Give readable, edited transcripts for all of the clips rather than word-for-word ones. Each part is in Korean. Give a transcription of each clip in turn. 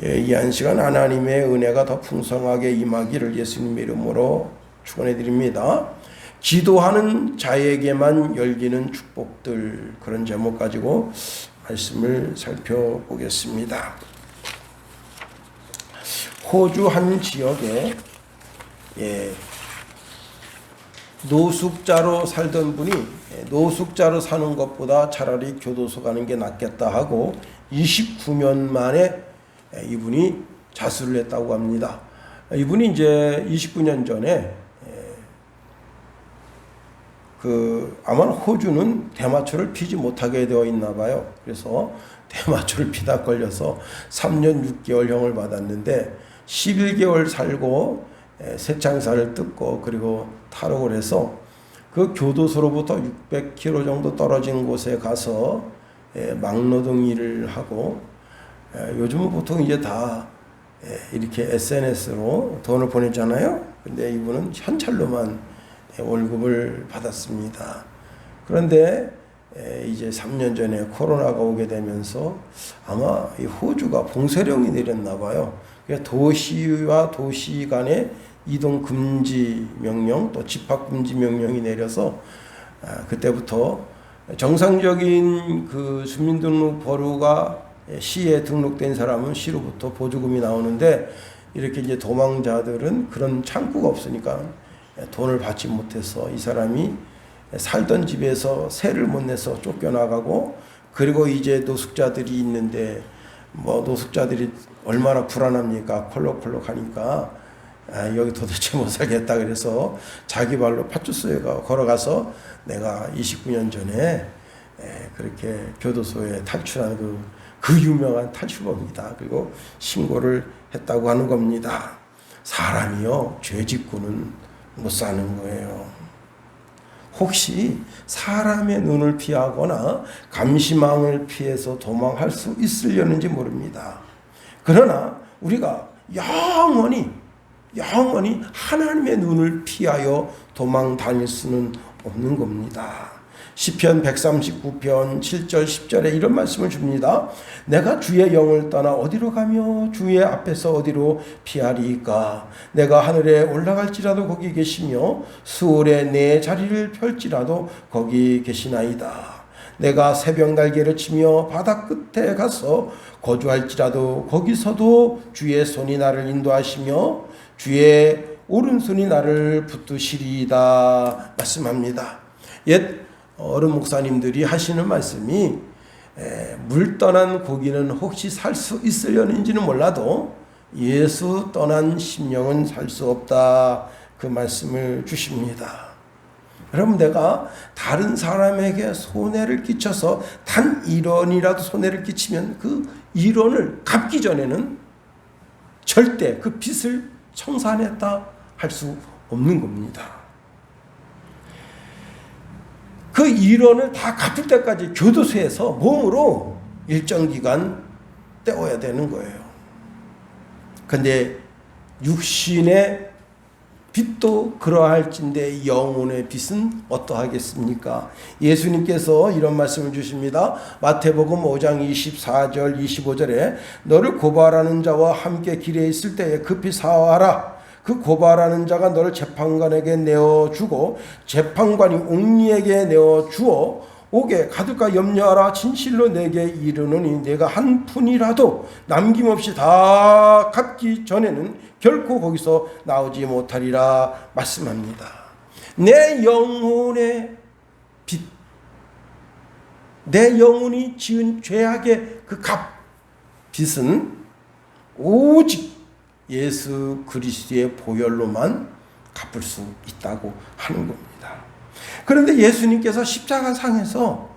이 한 시간 하나님의 은혜가 더 풍성하게 임하기를 예수님의 이름으로 축원해 드립니다. 기도하는 자에게만 열리는 축복들, 그런 제목 가지고 말씀을 살펴보겠습니다. 호주 한 지역에 노숙자로 살던 분이 노숙자로 사는 것보다 차라리 교도소 가는 게 낫겠다 하고 29년 만에 이분이 자수를 했다고 합니다. 이분이 이제 29년 전에 아마 호주는 대마초를 피지 못하게 되어 있나 봐요. 그래서 대마초를 피다 걸려서 3년 6개월형을 받았는데 11개월 살고 새창살을 뜯고 그리고 탈옥을 해서 그 교도소로부터 600km 정도 떨어진 곳에 가서 막노동 일을 하고, 요즘은 보통 이제 다 이렇게 SNS로 돈을 보내잖아요. 근데 이분은 현찰로만 월급을 받았습니다. 그런데 이제 3년 전에 코로나가 오게 되면서 아마 이 호주가 봉쇄령이 내렸나 봐요. 도시와 도시 간의 이동 금지 명령, 또 집합 금지 명령이 내려서 그때부터 정상적인 그 주민등록 번호가 시에 등록된 사람은 시로부터 보조금이 나오는데, 이렇게 이제 도망자들은 그런 창구가 없으니까 돈을 받지 못해서 이 사람이 살던 집에서 세를 못 내서 쫓겨나가고, 그리고 이제 노숙자들이 있는데 뭐 노숙자들이 얼마나 불안합니까? 콜록콜록 하니까 여기 도대체 못 살겠다 그래서 자기 발로 파출소에 걸어가서 내가 29년 전에 그렇게 교도소에 탈출한 그 유명한 탈출범입니다. 그리고 신고를 했다고 하는 겁니다. 사람이요, 죄 짓고는 못 사는 거예요. 혹시 사람의 눈을 피하거나 감시망을 피해서 도망할 수 있으려는지 모릅니다. 그러나 우리가 영원히 하나님의 눈을 피하여 도망 다닐 수는 없는 겁니다. 시편 139편 7절 10절에 이런 말씀을 줍니다. 내가 주의 영을 떠나 어디로 가며 주의 앞에서 어디로 피하리까? 내가 하늘에 올라갈지라도 거기 계시며 수월에 내 자리를 펼지라도 거기 계시나이다. 내가 새벽 날개를 치며 바다 끝에 가서 거주할지라도 거기서도 주의 손이 나를 인도하시며 주의 오른손이 나를 붙드시리이다 말씀합니다. 옛 어른 목사님들이 하시는 말씀이, 물 떠난 고기는 혹시 살 수 있으려는지는 몰라도 예수 떠난 심령은 살 수 없다, 그 말씀을 주십니다. 여러분, 내가 다른 사람에게 손해를 끼쳐서 단 1원이라도 손해를 끼치면 그 1원을 갚기 전에는 절대 그 빚을 청산했다 할 수 없는 겁니다. 그 1원을 다 갚을 때까지 교도소에서 몸으로 일정 기간 때워야 되는 거예요. 근데 육신의 빚도 그러할진대 영혼의 빚은 어떠하겠습니까? 예수님께서 이런 말씀을 주십니다. 마태복음 5장 24절 25절에 너를 고발하는 자와 함께 길에 있을 때에 급히 사와라. 그 고발하는 자가 너를 재판관에게 내어주고 재판관이 옥리에게 내어주어 옥에 가둘까 염려하라. 진실로 내게 이르노니 내가 한 푼이라도 남김없이 다 갚기 전에는 결코 거기서 나오지 못하리라 말씀합니다. 내 영혼의 빚, 내 영혼이 지은 죄악의 그 빚은 오직 예수 그리스도의 보혈로만 갚을 수 있다고 하는 겁니다. 그런데 예수님께서 십자가상에서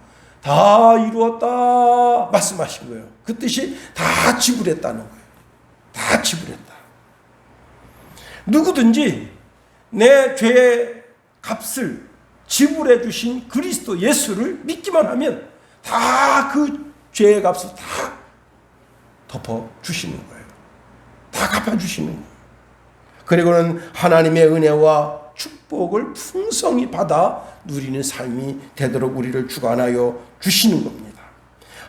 다 이루었다 말씀하신 거예요. 그 뜻이 다 지불했다는 거예요. 다 지불했다. 누구든지 내 죄의 값을 지불해 주신 그리스도 예수를 믿기만 하면 다 그 죄의 값을 다 덮어 주시는 거예요. 다 갚아주시는 거예요. 그리고는 하나님의 은혜와 축복을 풍성히 받아 누리는 삶이 되도록 우리를 주관하여 주시는 겁니다.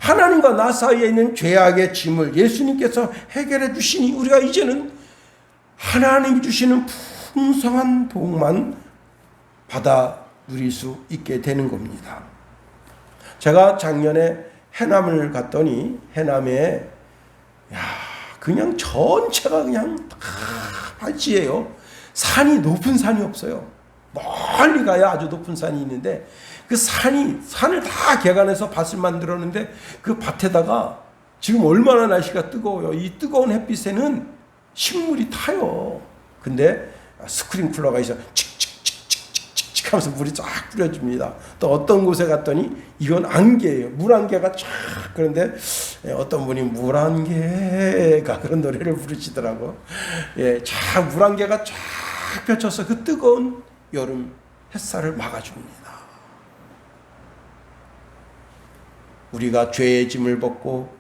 하나님과 나 사이에 있는 죄악의 짐을 예수님께서 해결해 주시니 우리가 이제는 하나님이 주시는 풍성한 복만 받아 누릴 수 있게 되는 겁니다. 제가 작년에 해남을 갔더니 해남에 그냥 전체가 그냥 다 발지예요. 산이 높은 산이 없어요. 멀리 가야 아주 높은 산이 있는데 그 산을 다 개간해서 밭을 만들었는데 그 밭에다가 지금 얼마나 날씨가 뜨거워요. 이 뜨거운 햇빛에는 식물이 타요. 근데 스프링클러가 있어 칙칙칙칙칙칙 하면서 물이 쫙 뿌려줍니다. 또 어떤 곳에 갔더니 이건 안개예요. 물안개가 쫙. 그런데 어떤 분이 물안개가 그런 노래를 부르시더라고. 물안개가 쫙 펼쳐서 그 뜨거운 여름 햇살을 막아줍니다. 우리가 죄의 짐을 벗고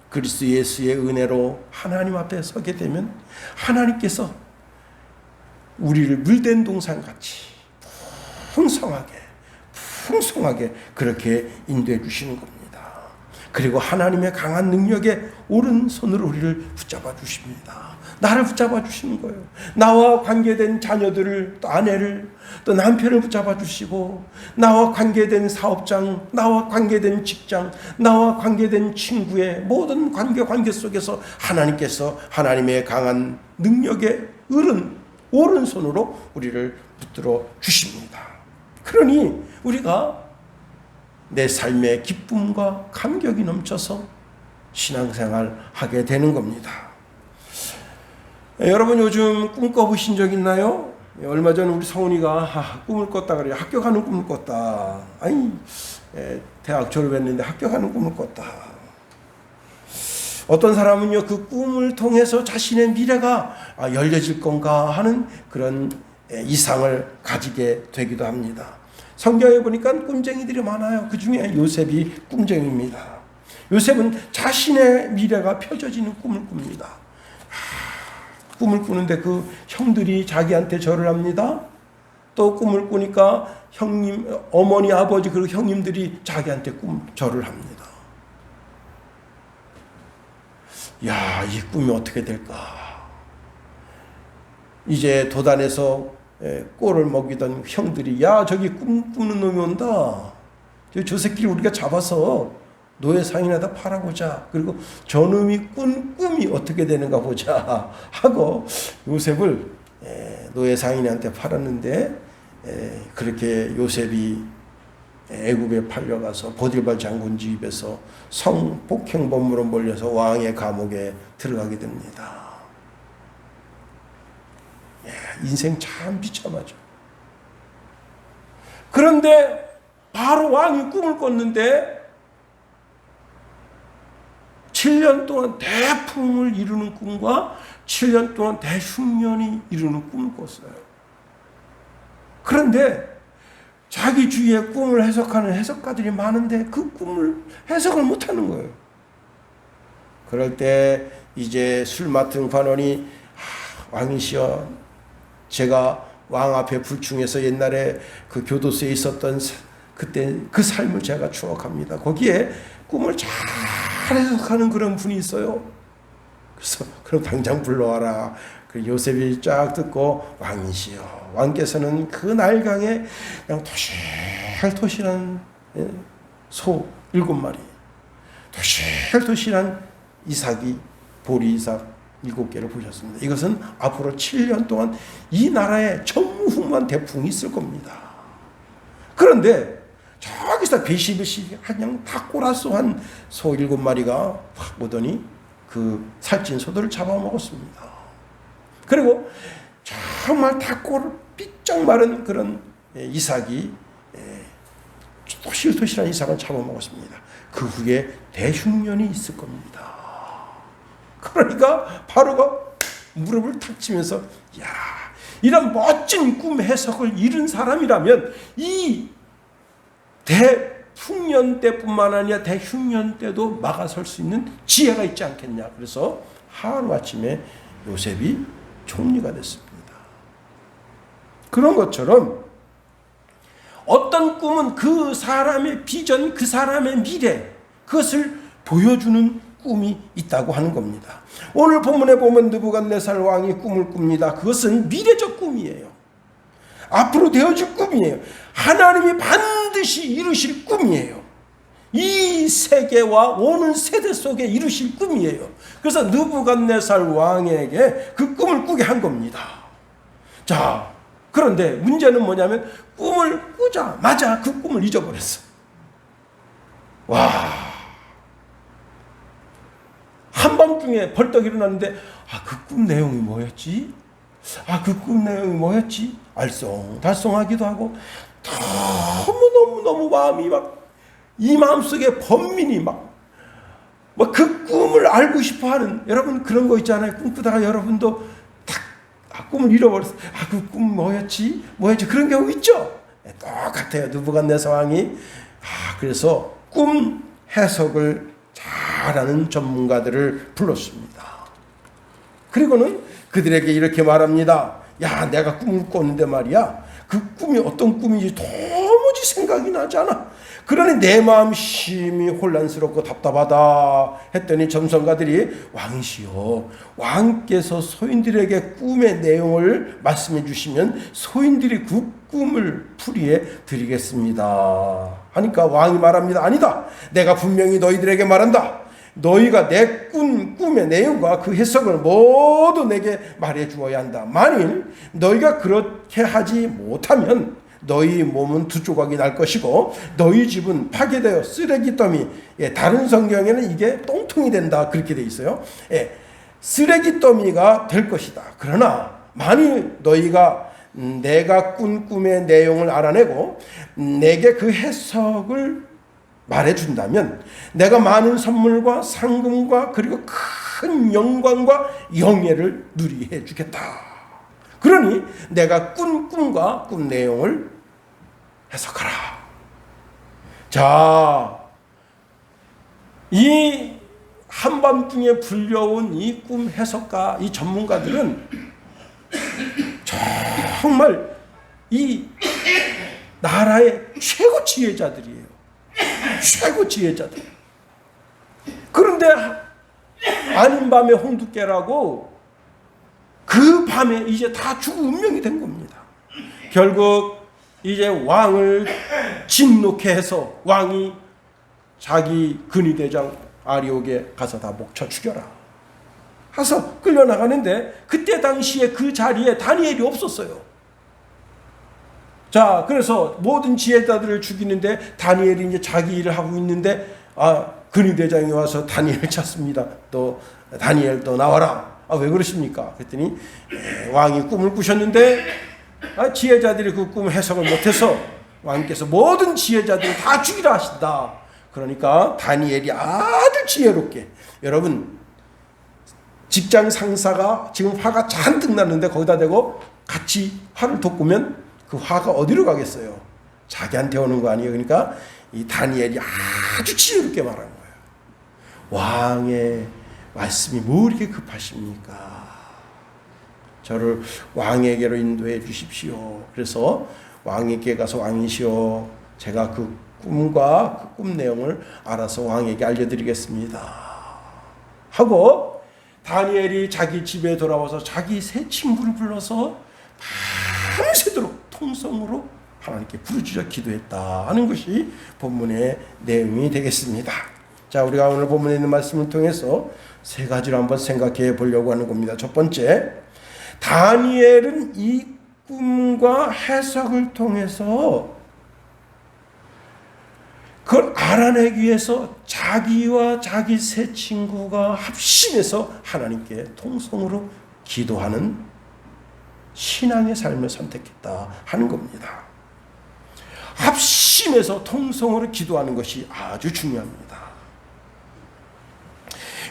그리스도 예수의 은혜로 하나님 앞에 서게 되면 하나님께서 우리를 물된 동산같이 풍성하게 그렇게 인도해 주시는 겁니다. 그리고 하나님의 강한 능력에 오른손으로 우리를 붙잡아 주십니다. 나를 붙잡아 주시는 거예요. 나와 관계된 자녀들을, 또 아내를, 또 남편을 붙잡아 주시고, 나와 관계된 사업장, 나와 관계된 직장, 나와 관계된 친구의 모든 관계 속에서 하나님께서 하나님의 강한 능력에 오른손으로 우리를 붙들어 주십니다. 그러니 우리가 내 삶의 기쁨과 감격이 넘쳐서 신앙생활 하게 되는 겁니다. 여러분 요즘 꿈 꿔보신 적 있나요? 얼마 전에 우리 성훈이가 꿈을 꿨다 그래요. 합격하는 꿈을 꿨다. 대학 졸업했는데 합격하는 꿈을 꿨다. 어떤 사람은요, 그 꿈을 통해서 자신의 미래가 열려질 건가 하는 그런 이상을 가지게 되기도 합니다. 성경에 보니까 꿈쟁이들이 많아요. 그 중에 요셉이 꿈쟁이입니다. 요셉은 자신의 미래가 펼쳐지는 꿈을 꿉니다. 꿈을 꾸는데 그 형들이 자기한테 절을 합니다. 또 꿈을 꾸니까 어머니, 아버지 그리고 형님들이 자기한테 절을 합니다. 이 꿈이 어떻게 될까? 이제 도단에서 꼴을 먹이던 형들이 저기 꿈꾸는 놈이 온다. 저 새끼를 우리가 잡아서 노예 상인에다 팔아보자. 그리고 저놈이 꾼 꿈이 어떻게 되는가 보자 하고 요셉을 노예 상인한테 팔았는데 그렇게 요셉이 애굽에 팔려가서 보디발 장군 집에서 성폭행범으로 몰려서 왕의 감옥에 들어가게 됩니다. 인생 참 비참하죠. 그런데 바로 왕이 꿈을 꿨는데 7년 동안 대풍을 이루는 꿈과 7년 동안 대흉년이 이루는 꿈을 꿨어요. 그런데 자기 주위에 꿈을 해석하는 해석가들이 많은데 그 꿈을 해석을 못하는 거예요. 그럴 때 이제 술 맡은 관원이 왕이시여, 제가 왕 앞에 불충해서 옛날에 그 교도소에 있었던 그때 그 삶을 제가 추억합니다. 거기에 꿈을 잘 해석하는 그런 분이 있어요. 그래서 그럼 당장 불러와라. 그 요셉이 쫙 듣고 왕이시여, 왕께서는 그 날강에 그냥 토실토실한 소 7마리, 토실토실한 이삭이 보리 이삭 7개를 보셨습니다. 이것은 앞으로 7년 동안 이 나라에 전무후무한 대풍이 있을 겁니다. 그런데 저기서 비시비시 그냥 다 꼬라서 한 소 7마리가 확 오더니 그 살찐 소들을 잡아먹었습니다. 그리고 정말 다 꼬를 삐쩍 마른 그런 이삭이 토실토실한 이삭을 잡아먹었습니다. 그 후에 대흉년이 있을 겁니다. 그러니까 바로가 무릎을 탁 치면서 이런 멋진 꿈 해석을 잃은 사람이라면 이 대흉년 때뿐만 아니라 대흉년 때도 막아설 수 있는 지혜가 있지 않겠냐. 그래서 하루아침에 요셉이 총리가 됐습니다. 그런 것처럼 어떤 꿈은 그 사람의 비전, 그 사람의 미래, 그것을 보여주는 꿈이 있다고 하는 겁니다. 오늘 본문에 보면 느부갓네살 왕이 꿈을 꿉니다. 그것은 미래적 꿈이에요. 앞으로 되어질 꿈이에요. 하나님이 반드시 이루실 꿈이에요. 이 세계와 오는 세대 속에 이루실 꿈이에요. 그래서 느부갓네살 왕에게 그 꿈을 꾸게 한 겁니다. 자, 그런데 문제는 뭐냐면 꿈을 꾸자마자 그 꿈을 잊어버렸어. 와, 한밤중에 벌떡 일어났는데 그 꿈 내용이 뭐였지? 그 꿈 내용이 뭐였지? 알쏭달쏭하기도 하고 너무 마음이 이 마음속에 번민이 그 꿈을 알고 싶어하는, 여러분 그런 거 있잖아요. 꿈꾸다가 여러분도 꿈을 잃어버렸어요. 그 꿈 뭐였지? 그런 경우 있죠. 똑같아요. 느부갓네살 왕이 그래서 꿈 해석을 잘하는 전문가들을 불렀습니다. 그리고는 그들에게 이렇게 말합니다. 야, 내가 꿈을 꿨는데 말이야, 그 꿈이 어떤 꿈인지 도무지 생각이 나지 않아. 그러니 내 마음 심히 혼란스럽고 답답하다 했더니 점성가들이, 왕이시여, 왕께서 소인들에게 꿈의 내용을 말씀해 주시면 소인들이 그 꿈을 풀이해 드리겠습니다 하니까 왕이 말합니다. 아니다, 내가 분명히 너희들에게 말한다. 너희가 내 꿈의 내용과 그 해석을 모두 내게 말해 주어야 한다. 만일 너희가 그렇게 하지 못하면 너희 몸은 두 조각이 날 것이고 너희 집은 파괴되어 쓰레기더미, 다른 성경에는 이게 똥통이 된다 그렇게 돼 있어요. 쓰레기더미가 될 것이다. 그러나 만일 너희가 내가 꾼 꿈의 내용을 알아내고 내게 그 해석을 말해준다면 내가 많은 선물과 상금과 그리고 큰 영광과 영예를 누리게 해주겠다. 그러니 내가 꾼 꿈과 꿈 내용을 해석하라. 자, 이 한밤중에 불려온 이 꿈 해석가, 이 전문가들은 정말 이 나라의 최고 지혜자들이에요. 최고 지혜자들. 그런데 아닌 밤에 홍두깨라고 그 밤에 이제 다 죽을 운명이 된 겁니다. 결국 이제 왕을 진노케 해서 왕이 자기 근위대장 아리옥에 가서 다 목쳐 죽여라 해서 끌려나가는데 그때 당시에 그 자리에 다니엘이 없었어요. 자, 그래서 모든 지혜자들을 죽이는데 다니엘이 이제 자기 일을 하고 있는데 근위대장이 와서 다니엘을 찾습니다. 또 다니엘 또 나와라. 왜 그러십니까? 그랬더니 왕이 꿈을 꾸셨는데 지혜자들이 그 꿈 해석을 못해서 왕께서 모든 지혜자들을 다 죽이라 하신다. 그러니까 다니엘이 아주 지혜롭게, 여러분 직장 상사가 지금 화가 잔뜩 났는데 거기다 대고 같이 화를 돋구면 그 화가 어디로 가겠어요? 자기한테 오는 거 아니에요. 그러니까 이 다니엘이 아주 지혜롭게 말한 거예요. 왕의 말씀이 뭐 이렇게 급하십니까? 저를 왕에게로 인도해 주십시오. 그래서 왕에게 가서, 왕이시여, 제가 그 꿈과 그 꿈 내용을 알아서 왕에게 알려드리겠습니다 하고 다니엘이 자기 집에 돌아와서 자기 세 친구를 불러서 밤새도록 통성으로 하나님께 부르짖어 기도했다 하는 것이 본문의 내용이 되겠습니다. 자, 우리가 오늘 본문에 있는 말씀을 통해서 세 가지로 한번 생각해 보려고 하는 겁니다. 첫 번째, 다니엘은 이 꿈과 해석을 통해서 그걸 알아내기 위해서 자기와 자기 세 친구가 합심해서 하나님께 통성으로 기도하는 신앙의 삶을 선택했다 하는 겁니다. 합심해서 통성으로 기도하는 것이 아주 중요합니다.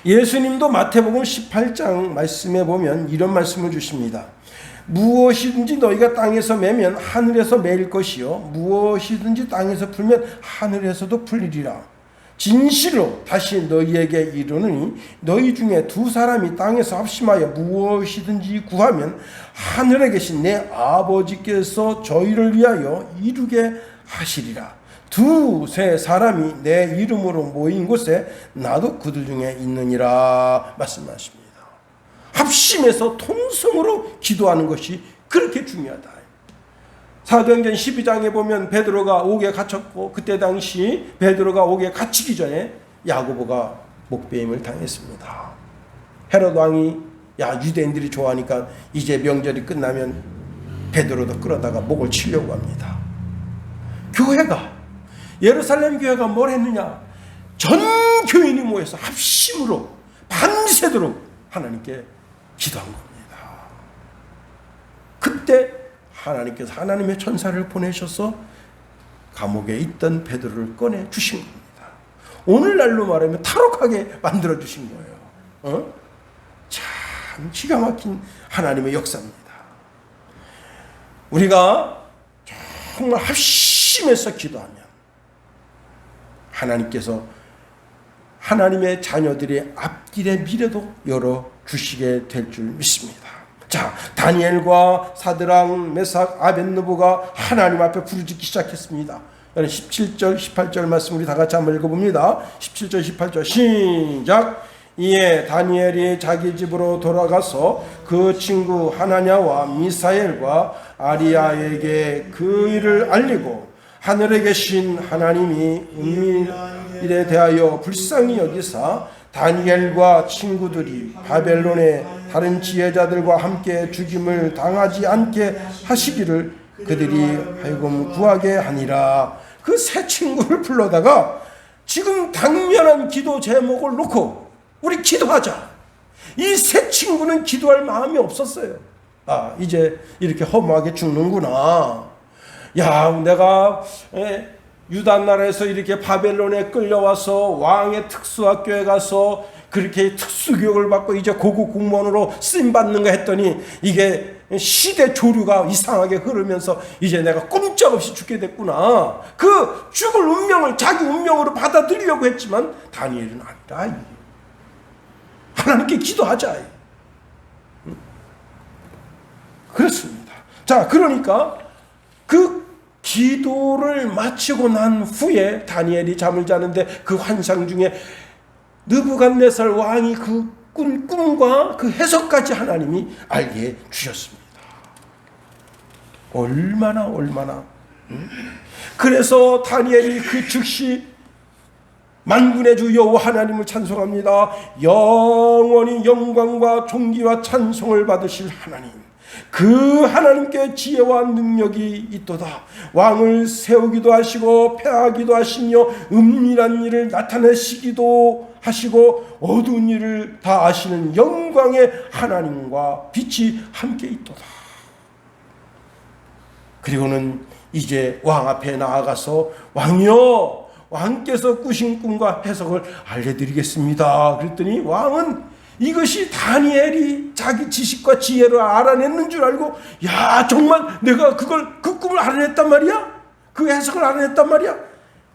예수님도 마태복음 18장 말씀에 보면 이런 말씀을 주십니다. 무엇이든지 너희가 땅에서 매면 하늘에서 매일 것이요 무엇이든지 땅에서 풀면 하늘에서도 풀리리라. 진실로 다시 너희에게 이르노니 너희 중에 두 사람이 땅에서 합심하여 무엇이든지 구하면 하늘에 계신 내 아버지께서 저희를 위하여 이루게 하시리라. 두세 사람이 내 이름으로 모인 곳에 나도 그들 중에 있느니라 말씀하십니다. 합심해서 통성으로 기도하는 것이 그렇게 중요하다. 사도행전 12장에 보면 베드로가 옥에 갇혔고, 그때 당시 베드로가 옥에 갇히기 전에 야고보가 목배임을 당했습니다. 헤롯 왕이 유대인들이 좋아하니까 이제 명절이 끝나면 베드로도 끌어다가 목을 치려고 합니다. 교회가, 예루살렘 교회가 뭘 했느냐? 전 교인이 모여서 합심으로 밤새도록 하나님께 기도한 겁니다. 그때 하나님께서 하나님의 천사를 보내셔서 감옥에 있던 베드로를 꺼내 주신 겁니다. 오늘날로 말하면 탈옥하게 만들어 주신 거예요. 참 기가 막힌 하나님의 역사입니다. 우리가 정말 합심해서 기도하면 하나님께서 하나님의 자녀들의 앞길의 미래도 열어주시게 될 줄 믿습니다. 자, 다니엘과 사드랑, 메삭, 아벳느고가 하나님 앞에 부르짖기 시작했습니다. 17절, 18절 말씀 우리 다 같이 한번 읽어봅니다. 17절, 18절 시작. 이에 다니엘이 자기 집으로 돌아가서 그 친구 하나냐와 미사엘과 아리아에게 그 일을 알리고, 하늘에 계신 하나님이 은밀에 대하여 불쌍히 여기사 다니엘과 친구들이 바벨론의 다른 지혜자들과 함께 죽임을 당하지 않게 하시기를 그들이 하여금 구하게 하니라. 그 세 친구를 불러다가 지금 당면한 기도 제목을 놓고 우리 기도하자. 이 세 친구는 기도할 마음이 없었어요. 이제 이렇게 허무하게 죽는구나. 내가 유다 나라에서 이렇게 바벨론에 끌려와서 왕의 특수학교에 가서 그렇게 특수교육을 받고 이제 고급 공무원으로 쓰임받는가 했더니 이게 시대 조류가 이상하게 흐르면서 이제 내가 꼼짝없이 죽게 됐구나. 그 죽을 운명을 자기 운명으로 받아들이려고 했지만 다니엘은 아니라. 하나님께 기도하자. 그렇습니다. 자, 그러니까 그 기도를 마치고 난 후에 다니엘이 잠을 자는데 그 환상 중에 느부갓네살 왕이 그 꿈과 그 해석까지 하나님이 알게 주셨습니다. 얼마나. 그래서 다니엘이 그 즉시 만군의 주 여호와 하나님을 찬송합니다. 영원히 영광과 존귀와 찬송을 받으실 하나님, 그 하나님께 지혜와 능력이 있도다. 왕을 세우기도 하시고 폐하기도 하시며 은밀한 일을 나타내시기도 하시고 어두운 일을 다 아시는 영광의 하나님과 빛이 함께 있도다. 그리고는 이제 왕 앞에 나아가서 왕이여, 왕께서 꾸신 꿈과 해석을 알려드리겠습니다. 그랬더니 왕은 이것이 다니엘이 자기 지식과 지혜로 알아냈는 줄 알고, 정말 내가 그 꿈을 알아냈단 말이야? 그 해석을 알아냈단 말이야?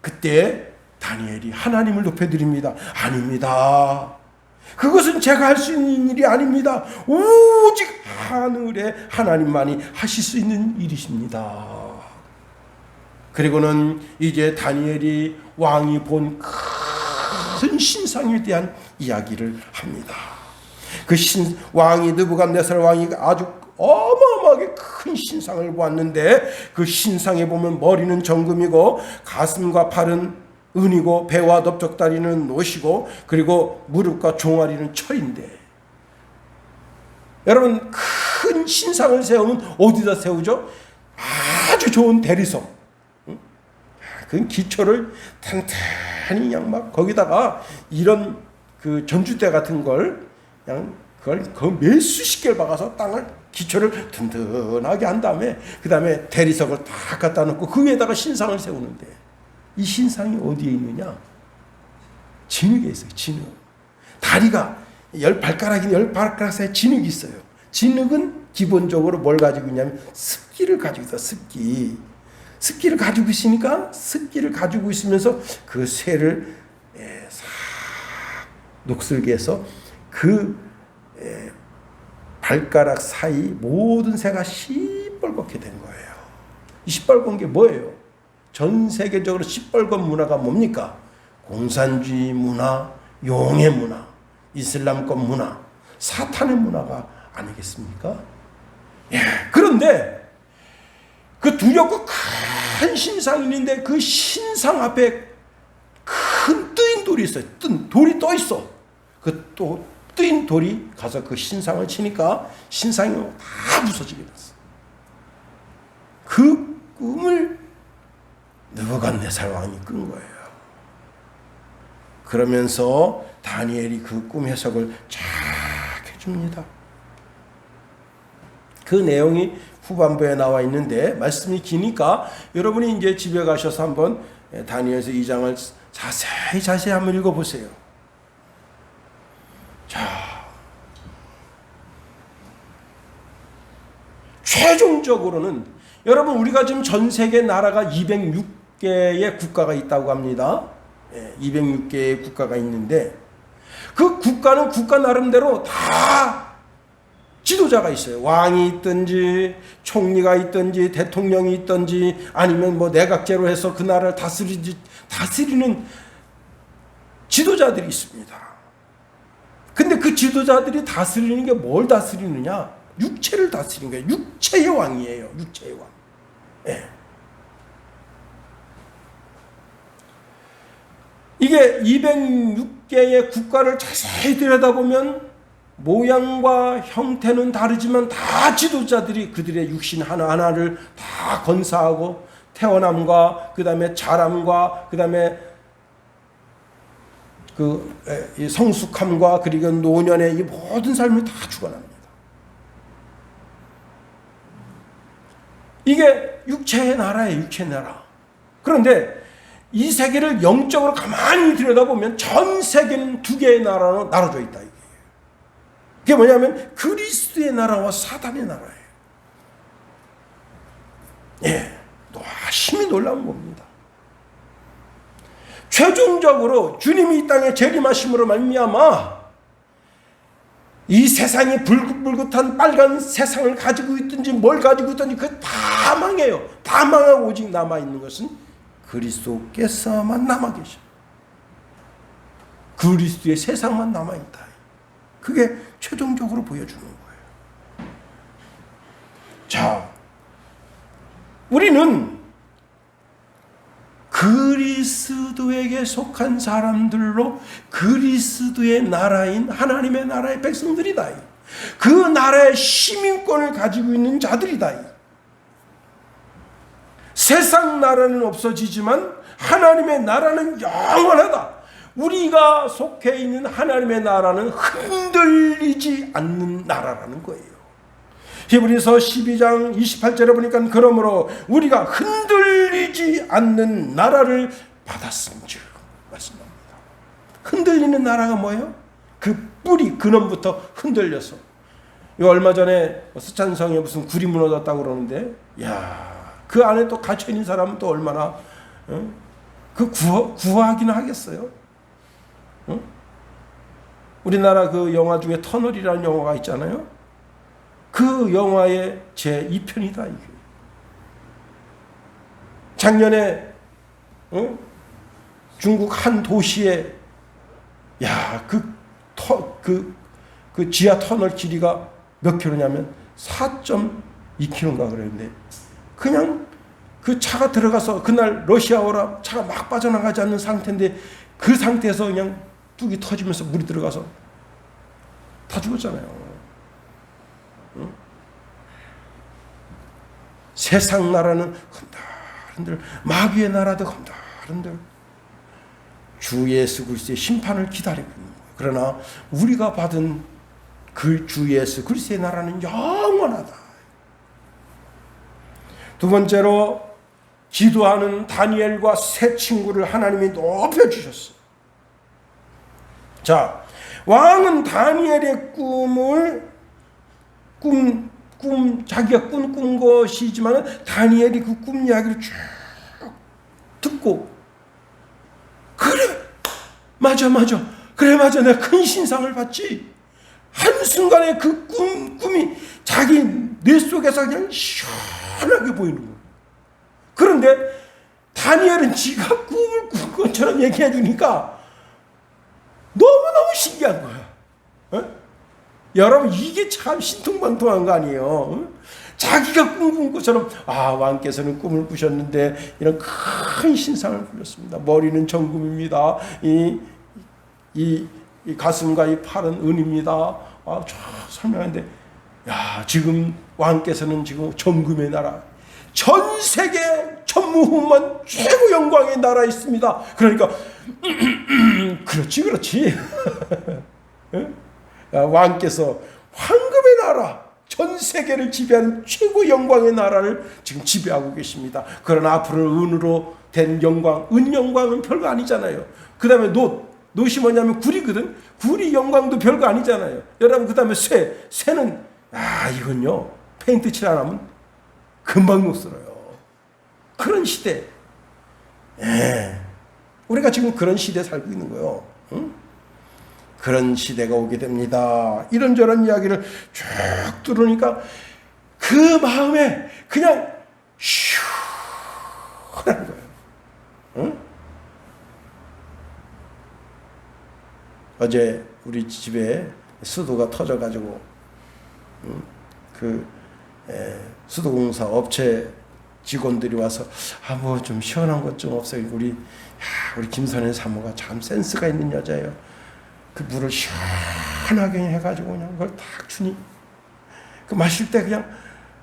그때 다니엘이 하나님을 높여드립니다. 아닙니다. 그것은 제가 할 수 있는 일이 아닙니다. 오직 하늘의 하나님만이 하실 수 있는 일이십니다. 그리고는 이제 다니엘이 왕이 본 큰 신상에 대한 이야기를 합니다. 그 왕이 느부갓네살 왕이 아주 어마어마하게 큰 신상을 보았는데, 그 신상에 보면 머리는 정금이고 가슴과 팔은 은이고 배와 넓적다리는 노시고 그리고 무릎과 종아리는 철인데, 여러분 큰 신상을 세우면 어디다 세우죠? 아주 좋은 대리석, 그 기초를 탄탄히 그냥 막 거기다가 이런 그 전주대 같은 걸 그냥 그걸 몇 수십 개를 박아서 땅을 기초를 든든하게 한 다음에 그 다음에 대리석을 다 갖다 놓고 그 위에다가 신상을 세우는데, 이 신상이 어디에 있느냐? 진흙에 있어요. 진흙. 다리가 10발가락 사이에 진흙이 있어요. 진흙은 기본적으로 뭘 가지고 있냐면 습기를 가지고 있어요. 습기를 가지고 있으니까, 습기를 가지고 있으면서 그 쇠를 싹 녹슬게 해서 그 발가락 사이 모든 새가 시뻘겋게 된 거예요. 이 시뻘건 게 뭐예요? 전 세계적으로 시뻘건 문화가 뭡니까? 공산주의 문화, 용의 문화, 이슬람권 문화, 사탄의 문화가 아니겠습니까? 예, 그런데 그 두렵고 큰 신상이 있는데 그 신상 앞에 큰 뜨인 돌이 있어요. 돌이 떠 있어. 그 또 뜨인 돌이 가서 그 신상을 치니까 신상이 다 부서지게 됐어. 그 꿈을 느부갓네살 왕이 꾼 거예요. 그러면서 다니엘이 그 꿈 해석을 쫙 해줍니다. 그 내용이 후반부에 나와 있는데 말씀이 기니까 여러분이 이제 집에 가셔서 한번 다니엘서 2장을 자세히 한번 읽어보세요. 자, 최종적으로는 여러분 우리가 지금 전 세계 나라가 206개의 국가가 있다고 합니다. 206개의 국가가 있는데 그 국가는 국가 나름대로 다 지도자가 있어요. 왕이 있든지 총리가 있든지 대통령이 있든지 아니면 뭐 내각제로 해서 그 나라를 다스리는 지도자들이 있습니다. 근데 그 지도자들이 다스리는 게 뭘 다스리느냐? 육체를 다스리는 거예요. 육체의 왕이에요. 육체의 왕. 예. 이게 206개의 국가를 자세히 들여다보면 모양과 형태는 다르지만 다 지도자들이 그들의 육신 하나하나를 다 건사하고 태어남과 그 다음에 자람과 그 다음에 그 성숙함과 그리고 노년의 이 모든 삶을 다 주관합니다. 이게 육체의 나라예요. 육체의 나라. 그런데 이 세계를 영적으로 가만히 들여다보면 전 세계는 두 개의 나라로 나눠져 있다. 그게 뭐냐면 그리스도의 나라와 사단의 나라예요. 예, 심히 놀라운 겁니다. 최종적으로 주님이 이 땅에 재림하심으로 말미암아 이 세상이 불긋불긋한 빨간 세상을 가지고 있든지 뭘 가지고 있든지 그 다 망해요. 다 망하고 오직 남아있는 것은 그리스도께서만 남아 계셔. 그리스도의 세상만 남아있다. 그게 최종적으로 보여주는 거예요. 자, 우리는 그리스도에게 속한 사람들로 그리스도의 나라인 하나님의 나라의 백성들이다. 그 나라의 시민권을 가지고 있는 자들이다. 세상 나라는 없어지지만 하나님의 나라는 영원하다. 우리가 속해 있는 하나님의 나라는 흔들리지 않는 나라라는 거예요. 히브리서 12장 28절에 보니까 그러므로 우리가 흔들리지 않는 나라를 받았음즉 말씀합니다. 흔들리는 나라가 뭐예요? 그 뿌리 근원부터 흔들려서. 이 얼마 전에 스촨성에 무슨 굴이 무너졌다고 그러는데, 야, 그 안에 또 갇혀 있는 사람은 또 얼마나 그 구하기는 하겠어요? 우리나라 그 영화 중에 터널이라는 영화가 있잖아요. 그 영화의 제 2편이다 이게. 작년에 중국 한 도시에 그 지하 터널 길이가 몇 킬로냐면 4.2킬로인가 그랬는데 그냥 그 차가 들어가서 그날 러시아어라 차가 막 빠져나가지 않는 상태인데 그 상태에서 그냥 뚝이 터지면서 물이 들어가서 다 죽었잖아요. 응? 세상 나라는 흔들흔들, 마귀의 나라도 흔들흔들 주 예수 그리스도의 심판을 기다리고 있는 거예요. 그러나 우리가 받은 그 주 예수 그리스도의 나라는 영원하다. 두 번째로 기도하는 다니엘과 세 친구를 하나님이 높여주셨어요. 자, 왕은 다니엘의 자기가 꾼 것이지만 다니엘이 그 꿈 이야기를 쭉 듣고 그래 맞아 내가 큰 신상을 봤지. 한순간에 그 꿈이 자기 뇌 속에서 그냥 시원하게 보이는 거예요. 그런데 다니엘은 지가 꿈을 꾼 것처럼 얘기해 주니까 너무너무 신기한 거야. 어? 여러분 이게 참 신통방통한 거 아니에요? 어? 자기가 꿈꾼 것처럼 왕께서는 꿈을 꾸셨는데 이런 큰 신상을 꾸렸습니다. 머리는 정금입니다. 이 가슴과 이 팔은 은입니다. 쫙 설명하는데 지금 왕께서는 지금 정금의 나라, 전 세계 천무후무한 최고 영광의 나라에 있습니다. 그러니까 그렇지. 왕께서 황금의 나라, 전 세계를 지배하는 최고 영광의 나라를 지금 지배하고 계십니다. 그러나 앞으로 은으로 된 영광, 은 영광은 별거 아니잖아요. 그 다음에 놋이 뭐냐면 구리거든. 구리 영광도 별거 아니잖아요. 여러분, 그 다음에 쇠는 이건요 페인트 칠 안 하면 금방 녹슬어요. 그런 시대. 우리가 지금 그런 시대에 살고 있는 거예요. 응? 그런 시대가 오게 됩니다. 이런저런 이야기를 쭉 들으니까 그 마음에 그냥 시원한 거예요. 응? 어제 우리 집에 수도가 터져가지고 수도공사 업체 직원들이 와서 뭐 좀 시원한 것 좀 없어요. 우리 김선혜 사모가 참 센스가 있는 여자예요. 그 물을 시원하게 해가지고 그냥 그걸 딱 주니 그 마실 때 그냥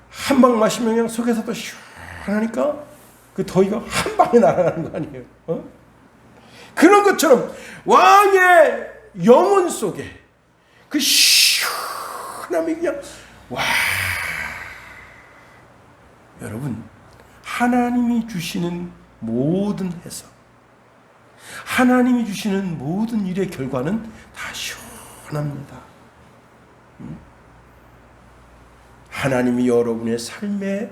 한 방 마시면 그냥 속에서도 시원하니까 그 더위가 한 방에 날아가는 거 아니에요? 어? 그런 것처럼 왕의 영혼 속에 그 시원함이 그냥 여러분, 하나님이 주시는 모든 해석, 하나님이 주시는 모든 일의 결과는 다 시원합니다. 하나님이 여러분의 삶에,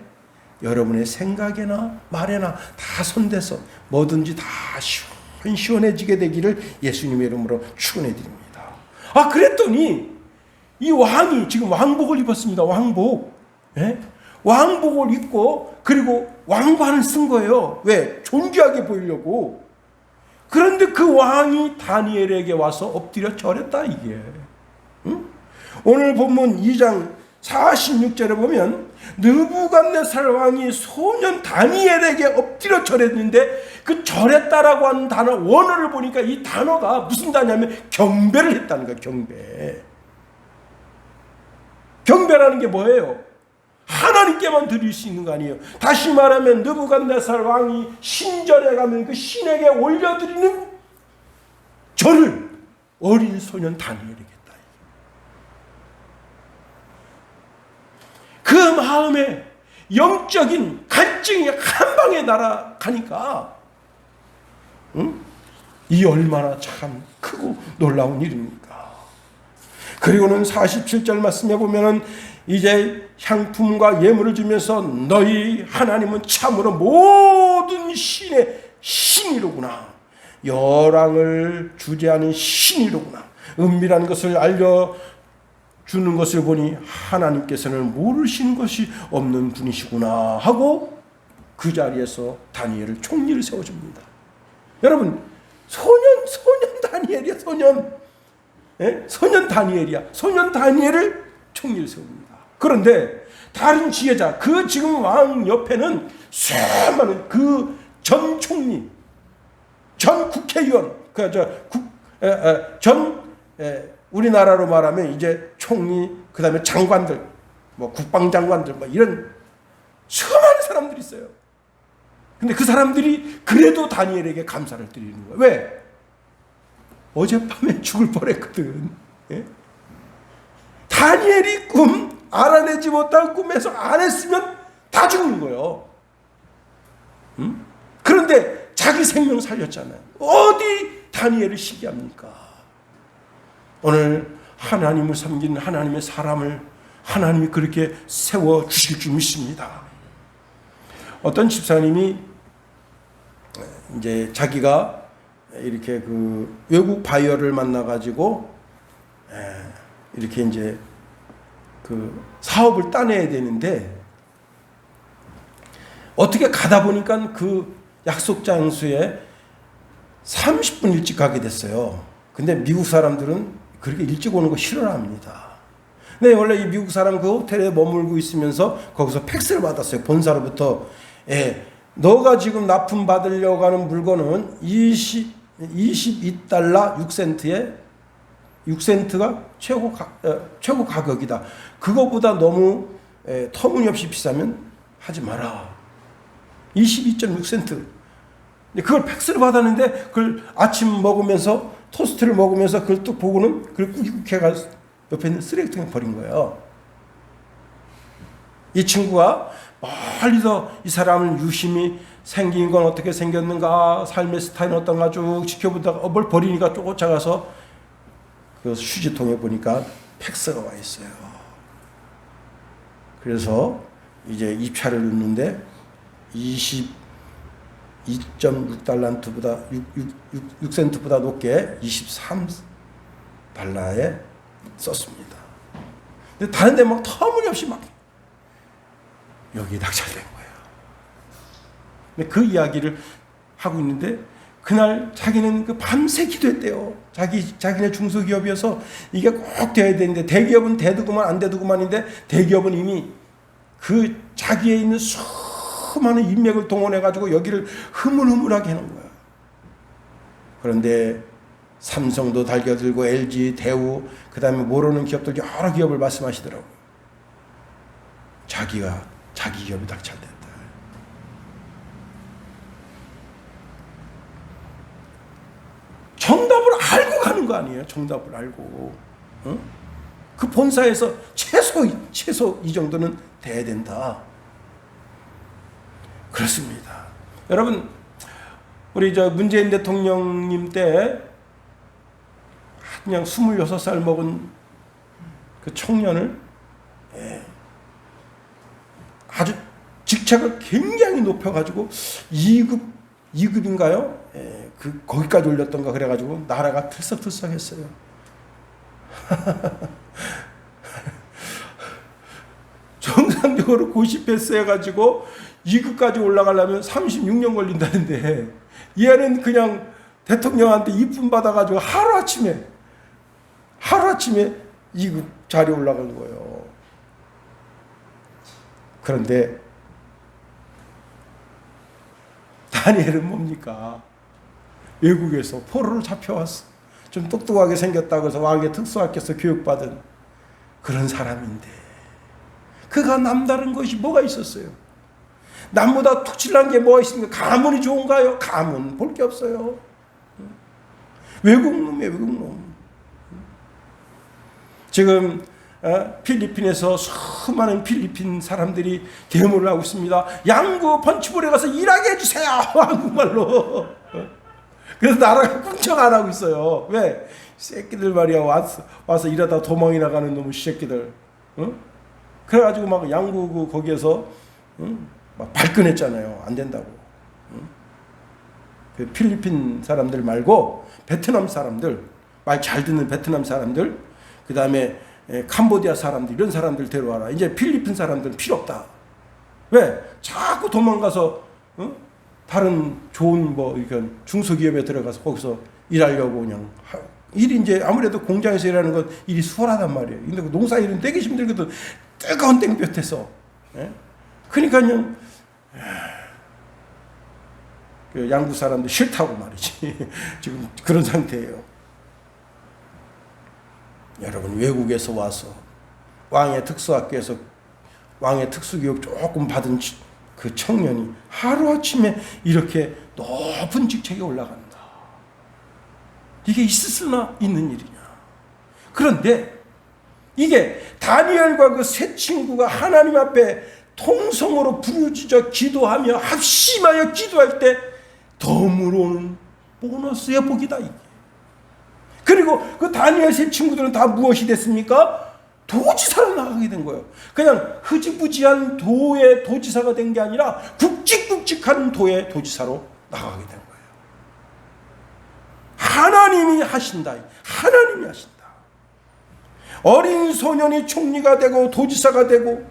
여러분의 생각에나 말에나 다 손대서 뭐든지 다 시원해지게 되기를 예수님의 이름으로 축원해 드립니다. 그랬더니 이 왕이 지금 왕복을 입었습니다. 왕복. 왕복을 입고 그리고 왕관을 쓴 거예요. 왜? 존귀하게 보이려고. 그런데 그 왕이 다니엘에게 와서 엎드려 절했다 이게. 응? 오늘 본문 2장 46절에 보면 느부갓네살 왕이 소년 다니엘에게 엎드려 절했는데 그 절했다라고 하는 단어 원어를 보니까 이 단어가 무슨 단어냐면 경배를 했다는 거예요. 경배라는 게 뭐예요? 하나님께만 드릴 수 있는 거 아니에요. 다시 말하면 느부갓네살 왕이 신전에 가면 그 신에게 올려드리는 절을 어린 소년 다니엘에게 했다. 그 마음에 영적인 갈증이 한 방에 날아가니까 이 얼마나 참 크고 놀라운 일입니까? 그리고는 47절 말씀에 보면은 이제 향품과 예물을 주면서 너희 하나님은 참으로 모든 신의 신이로구나. 열왕을 주재하는 신이로구나. 은밀한 것을 알려주는 것을 보니 하나님께서는 모르시는 것이 없는 분이시구나 하고 그 자리에서 다니엘을 총리를 세워줍니다. 여러분, 소년 다니엘이야. 소년 다니엘이야. 소년 다니엘을 총리를 세웁니다. 그런데 다른 지혜자, 그 지금 왕 옆에는 수많은 그 전 총리, 전 국회의원, 우리나라로 말하면 이제 총리, 그 다음에 장관들, 국방장관들, 이런 수많은 사람들이 있어요. 근데 그 사람들이 그래도 다니엘에게 감사를 드리는 거예요. 왜? 어젯밤에 죽을 뻔했거든. 다니엘이 알아내지 못한 꿈에서 안 했으면 다 죽는 거예요. 그런데 자기 생명 살렸잖아요. 어디 다니엘을 시기합니까? 오늘 하나님을 섬기는 하나님의 사람을 하나님이 그렇게 세워주실 줄 믿습니다. 어떤 집사님이 이제 자기가 이렇게 그 외국 바이어를 만나가지고 이렇게 이제 그 사업을 따내야 되는데 어떻게 가다 보니까 그 약속 장소에 30분 일찍 가게 됐어요. 근데 미국 사람들은 그렇게 일찍 오는 거 싫어합니다. 네, 원래 이 미국 사람 그 호텔에 머물고 있으면서 거기서 팩스를 받았어요. 본사로부터. 예, 너가 지금 납품 받으려고 하는 물건은 22달러 6센트에 6센트가 최고 가격이다. 그거보다 너무 터무니없이 비싸면 하지 마라. 22.6센트. 그걸 팩스를 받았는데 그걸 아침 먹으면서 토스트를 먹으면서 그걸 또 보고는 그걸 꾸깃꾸깃 해가지고 옆에 있는 쓰레기통에 버린 거예요. 이 친구가 멀리서 이 사람을 유심히 생긴 건 어떻게 생겼는가, 삶의 스타일은 어떤가 쭉 지켜보다가 뭘 버리니까 쫓아가서 그 휴지통에 보니까 팩스가 와 있어요. 그래서 이제 입찰을 넣는데 22.6달러보다 6센트보다 높게 23달러에 썼습니다. 근데 다른 데 막 터무니없이 막 여기에 낙찰된 거예요. 근데 그 이야기를 하고 있는데 그날 자기는 그 밤새 기도했대요. 자기네 중소기업이어서 이게 꼭 돼야 되는데 대기업은 돼도구만 안 돼도구만인데 대기업은 이미 그 자기에 있는 수많은 인맥을 동원해가지고 여기를 흐물흐물하게 해놓은 거야. 그런데 삼성도 달겨들고 LG, 대우, 그 다음에 모르는 기업들 여러 기업을 말씀하시더라고요. 자기 기업이 낙찰됐다. 정답을 알고 가는 거 아니에요? 정답을 알고. 어? 그 본사에서 최소 이 정도는 돼야 된다. 그렇습니다. 여러분, 우리 문재인 대통령님 때 그냥 26살 먹은 그 청년을 아주 직책을 굉장히 높여가지고 2급인가요? 거기까지 올렸던가 그래가지고 나라가 들썩들썩했어요. 정상적으로 고시 패스해가지고 2급까지 올라가려면 36년 걸린다는데 얘는 그냥 대통령한테 이쁨 받아가지고 하루아침에 2급 자리에 올라간 거예요. 그런데 다니엘은 뭡니까? 외국에서 포로로 잡혀왔어. 좀 똑똑하게 생겼다고 해서 왕의 특수학교에서 교육받은 그런 사람인데 그가 남다른 것이 뭐가 있었어요? 남보다 툭칠난 게 뭐가 있습니까? 가문이 좋은가요? 가문 볼 게 없어요. 외국놈이에요, 외국놈. 지금 필리핀에서 수많은 필리핀 사람들이 데모를 하고 있습니다. 양구 펀치볼에 가서 일하게 해주세요. 한국말로. 그래서 나라가 꿈쩍 안 하고 있어요. 왜? 새끼들 말이야. 와서 일하다 도망이 나가는 놈의 새끼들. 어? 그래가지고 막 양구 거기에서 막 발끈했잖아요. 안 된다고. 그 필리핀 사람들 말고 베트남 사람들, 말 잘 듣는 베트남 사람들, 그 다음에 캄보디아 사람들, 이런 사람들 데려와라. 이제 필리핀 사람들은 필요 없다. 왜? 자꾸 도망가서 다른 좋은 중소기업에 들어가서 거기서 일하려고 그냥 일이 이제 아무래도 공장에서 일하는 건 일이 수월하단 말이에요. 근데 그 농사일은 되게 힘들거든. 뜨거운 땡볕에서. 그러니까요. 그 양구 사람들 싫다고 말이지. 지금 그런 상태예요. 여러분, 외국에서 와서 왕의 특수학교에서 왕의 특수교육 조금 받은 그 청년이 하루아침에 이렇게 높은 직책에 올라간다. 이게 있을 수나 있는 일이냐. 그런데 이게 다니엘과 그 세 친구가 하나님 앞에 통성으로 부르짖어 기도하며 합심하여 기도할 때 덤으로는 보너스의 복이다. 이게. 그리고 그 다니엘 세 친구들은 다 무엇이 됐습니까? 도지사로 나가게 된 거예요. 그냥 흐지부지한 도의 도지사가 된 게 아니라 굵직굵직한 도의 도지사로 나가게 된 거예요. 하나님이 하신다. 하나님이 하신다. 어린 소년이 총리가 되고 도지사가 되고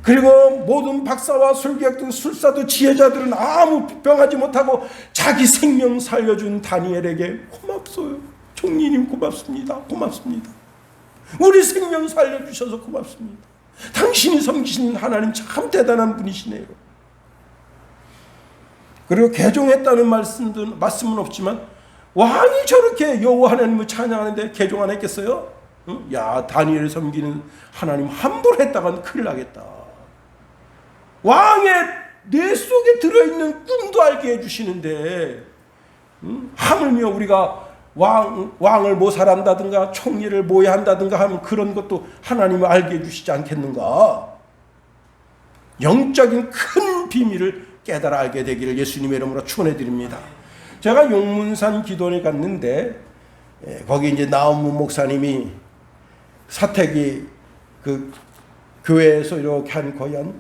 그리고 모든 박사와 술객 술사도 지혜자들은 아무 비평하지 못하고 자기 생명 살려준 다니엘에게 고맙소요. 총리님 고맙습니다. 고맙습니다. 우리 생명 살려주셔서 고맙습니다. 당신이 섬기시는 하나님 참 대단한 분이시네요. 그리고 개종했다는 말씀은 없지만 왕이 저렇게 여호와 하나님을 찬양하는데 개종 안 했겠어요? 응? 야, 다니엘을 섬기는 하나님 함부로 했다간 큰일 나겠다. 왕의 뇌 속에 들어있는 꿈도 알게 해주시는데, 하물며 우리가 왕을 모살한다든가 총리를 모해한다든가 하면 그런 것도 하나님을 알게 해주시지 않겠는가? 영적인 큰 비밀을 깨달아 알게 되기를 예수님의 이름으로 축원해 드립니다. 제가 용문산 기도원에 갔는데 거기 이제 나엄무 목사님이 사택이 그 교회에서 이렇게 한 거의 한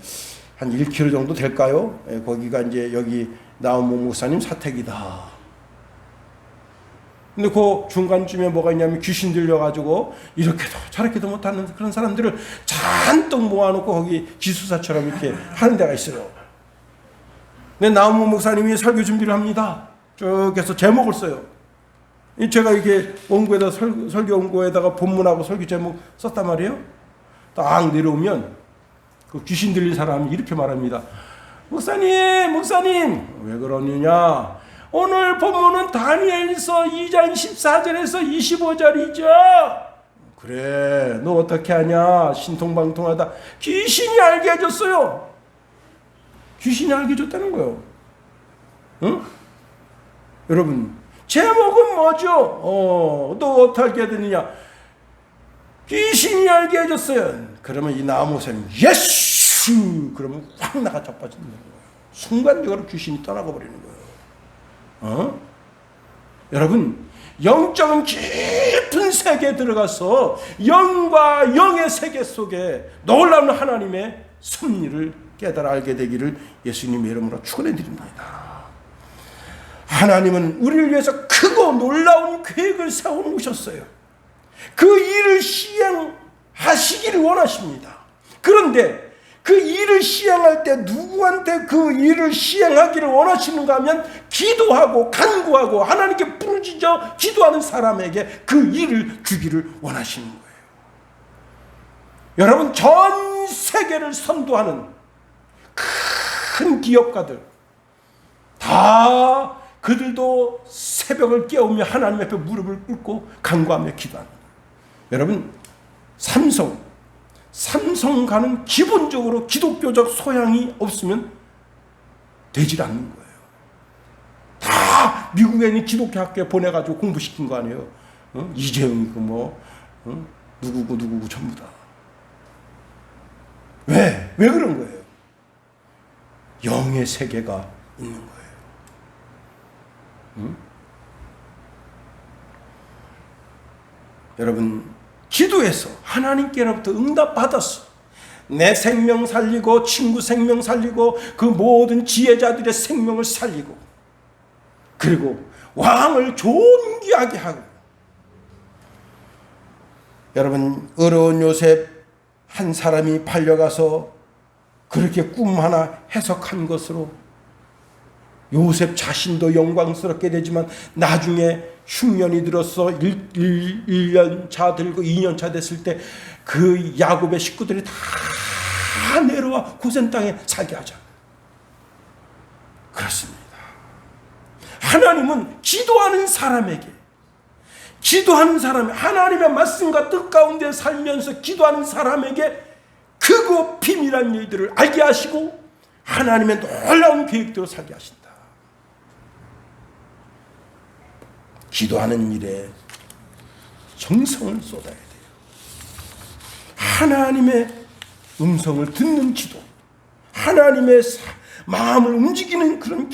1km 정도 될까요? 거기가 이제 여기 나엄무 목사님 사택이다. 근데 그 중간쯤에 뭐가 있냐면 귀신 들려가지고 이렇게도 저렇게도 못하는 그런 사람들을 잔뜩 모아놓고 거기 기숙사처럼 이렇게 하는 데가 있어요. 근데 나엄무 목사님이 설교 준비를 합니다. 쭉 해서 제목을 써요. 제가 이렇게 원고에다 설교 원고에다가 본문하고 설교 제목 썼단 말이에요. 딱 내려오면 그 귀신 들린 사람이 이렇게 말합니다. 목사님 왜 그러느냐? 오늘 본문은 다니엘서 2장 14절에서 25절이죠. 그래, 너 어떻게 하냐? 신통방통하다. 귀신이 알게 해줬어요. 귀신이 알게 해줬다는 거예요. 응? 여러분, 제목은 뭐죠? 너 어떻게 알게 되느냐? 귀신이 알게 해줬어요. 그러면 이 나무쌤 예수! 그러면 확 나가 자빠진다는 거예요. 순간적으로 귀신이 떠나가 버리는 거예요. 여러분, 영적인 깊은 세계에 들어가서 영과 영의 세계 속에 놀라운 하나님의 섭리를 깨달아 알게 되기를 예수님의 이름으로 축원해 드립니다. 하나님은 우리를 위해서 크고 놀라운 계획을 세워 놓으셨어요. 그 일을 시행하시기를 원하십니다. 그런데 그 일을 시행할 때 누구한테 그 일을 시행하기를 원하시는가 하면 기도하고 간구하고 하나님께 부르짖어 기도하는 사람에게 그 일을 주기를 원하시는 거예요. 여러분, 전 세계를 선도하는 큰 기업가들 다 그들도 새벽을 깨우며 하나님 앞에 무릎을 꿇고 간구하며 기도합니다. 여러분, 삼성가는 기본적으로 기독교적 소양이 없으면 되질 않는 거예요. 다 미국에 있는 기독교 학교에 보내가지고 공부시킨 거 아니에요. 이재용이고 누구고 전부 다. 왜 그런 거예요? 영의 세계가 있는 거예요. 여러분, 기도해서 하나님께로부터 응답받았어. 내 생명 살리고 친구 생명 살리고 그 모든 지혜자들의 생명을 살리고 그리고 왕을 존귀하게 하고. 여러분, 어려운 요셉 한 사람이 팔려가서 그렇게 꿈 하나 해석한 것으로 요셉 자신도 영광스럽게 되지만 나중에 흉년이 들어서 1년 차 들고 2년 차 됐을 때 그 야곱의 식구들이 다 내려와 고센 땅에 살게 하자. 그렇습니다. 하나님은 기도하는 사람에게 하나님의 말씀과 뜻 가운데 살면서 기도하는 사람에게 크고 비밀한 일들을 알게 하시고 하나님의 놀라운 계획대로 살게 하신다. 기도하는 일에 정성을 쏟아야 돼요. 하나님의 음성을 듣는 기도, 하나님의 마음을 움직이는 그런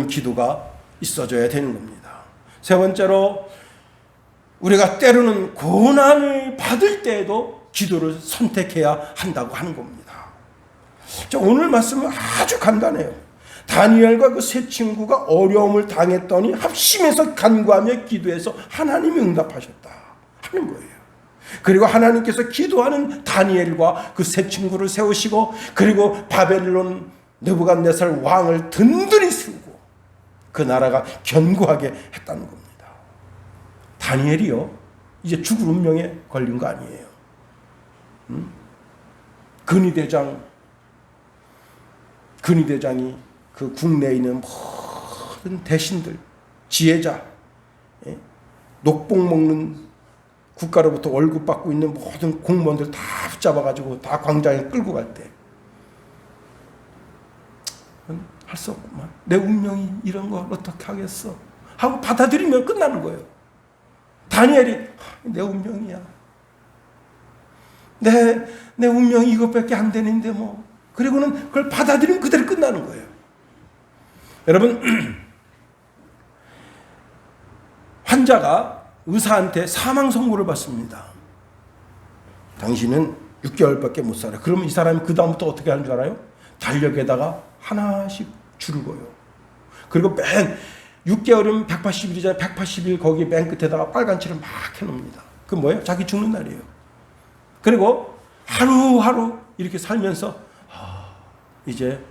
기도가 있어져야 되는 겁니다. 세 번째로, 우리가 때로는 고난을 받을 때에도 기도를 선택해야 한다고 하는 겁니다. 오늘 말씀은 아주 간단해요. 다니엘과 그 세 친구가 어려움을 당했더니 합심해서 간구하며 기도해서 하나님이 응답하셨다 하는 거예요. 그리고 하나님께서 기도하는 다니엘과 그 세 친구를 세우시고, 그리고 바벨론 느부갓네살 왕을 든든히 세우고 그 나라가 견고하게 했다는 겁니다. 다니엘이요, 이제 죽을 운명에 걸린 거 아니에요. 근위대장이 그 국내에 있는 모든 대신들, 지혜자, 녹복 먹는 국가로부터 월급 받고 있는 모든 공무원들 다 붙잡아가지고 다 광장에 끌고 갈 때, 할 수 없구만, 내 운명이 이런 걸 어떻게 하겠어 하고 받아들이면 끝나는 거예요. 다니엘이 내 운명이야, 내 운명이 이것밖에 안 되는데 뭐, 그리고는 그걸 받아들이면 그대로 끝나는 거예요. 여러분, 환자가 의사한테 사망 선고를 받습니다. 당신은 6개월밖에 못 살아. 그러면 이 사람이 그 다음부터 어떻게 하는 줄 알아요? 달력에다가 하나씩 줄을 거요. 그리고 맨 6개월이면 180일이잖아요. 180일 거기 맨 끝에다가 빨간 칠을 막 해놓습니다. 그 뭐예요? 자기 죽는 날이에요. 그리고 하루하루 이렇게 살면서 이제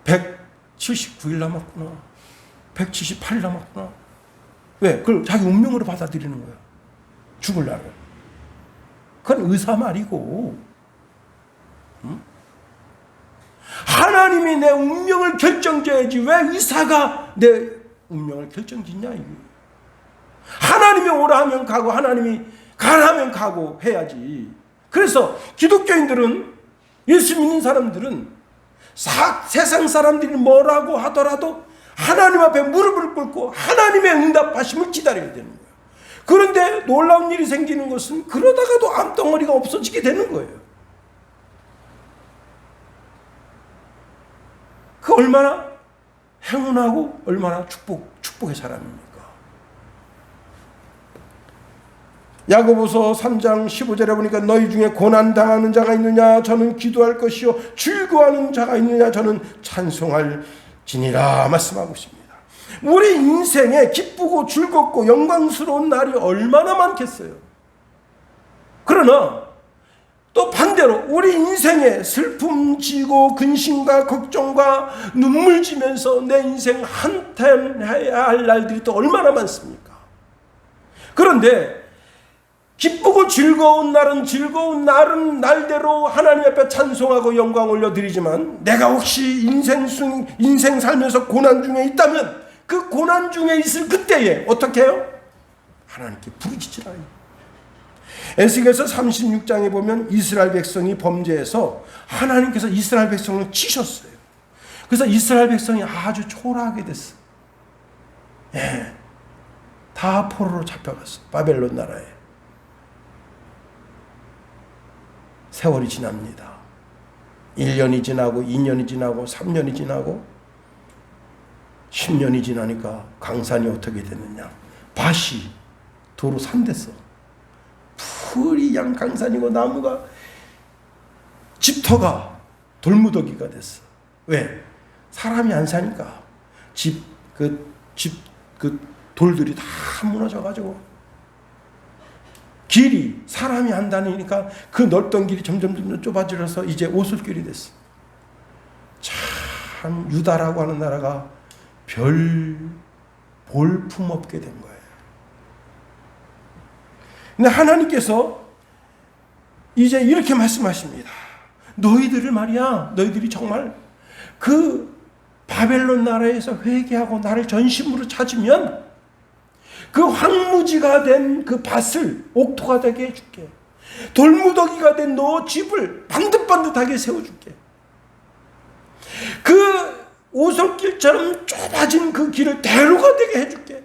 179일 남았구나, 178일 남았구나. 왜? 그걸 자기 운명으로 받아들이는 거야, 죽을 날을. 그건 의사 말이고, 하나님이 내 운명을 결정져야지 왜 의사가 내 운명을 결정짓냐 이게. 하나님이 오라 하면 가고 하나님이 가라 하면 가고 해야지. 그래서 기독교인들은, 예수 믿는 사람들은 세상 사람들이 뭐라고 하더라도 하나님 앞에 무릎을 꿇고 하나님의 응답하심을 기다려야 되는 거예요. 그런데 놀라운 일이 생기는 것은 그러다가도 암덩어리가 없어지게 되는 거예요. 그 얼마나 행운하고 얼마나 축복의 사람입니까? 야고보서 3장 15절에 보니까 너희 중에 고난당하는 자가 있느냐 저는 기도할 것이요 즐거워하는 자가 있느냐 저는 찬송할지니라 말씀하고 있습니다. 우리 인생에 기쁘고 즐겁고 영광스러운 날이 얼마나 많겠어요. 그러나 또 반대로 우리 인생에 슬픔 지고 근심과 걱정과 눈물 지면서 내 인생 한탄해야 할 날들이 또 얼마나 많습니까? 그런데 기쁘고 즐거운 날은 즐거운 날대로 하나님 앞에 찬송하고 영광 올려드리지만, 내가 혹시 인생 살면서 고난 중에 있다면 그 고난 중에 있을 그때에 어떻게 해요? 하나님께 부르짖으라. 에스겔서 36장에 보면 이스라엘 백성이 범죄해서 하나님께서 이스라엘 백성을 치셨어요. 그래서 이스라엘 백성이 아주 초라하게 됐어. 다 포로로 잡혀갔어, 바벨론 나라에. 세월이 지납니다. 1년이 지나고 2년이 지나고 3년이 지나고 10년이 지나니까 강산이 어떻게 되느냐, 밭이 도로 산 됐어. 풀이 양강산이고 나무가, 집터가 돌무더기가 됐어. 왜? 사람이 안 사니까 그 돌들이 다 무너져가지고, 길이 사람이 안 다니니까 그 넓던 길이 점점 좁아지면서 이제 오솔길이 됐어. 참 유다라고 하는 나라가 별 볼품 없게 된 거예요. 근데 하나님께서 이제 이렇게 말씀하십니다. 너희들을 말이야, 너희들이 정말 그 바벨론 나라에서 회개하고 나를 전심으로 찾으면 그 황무지가 된 그 밭을 옥토가 되게 해줄게. 돌무더기가 된 너 집을 반듯반듯하게 세워줄게. 그 오솔길처럼 좁아진 그 길을 대로가 되게 해줄게.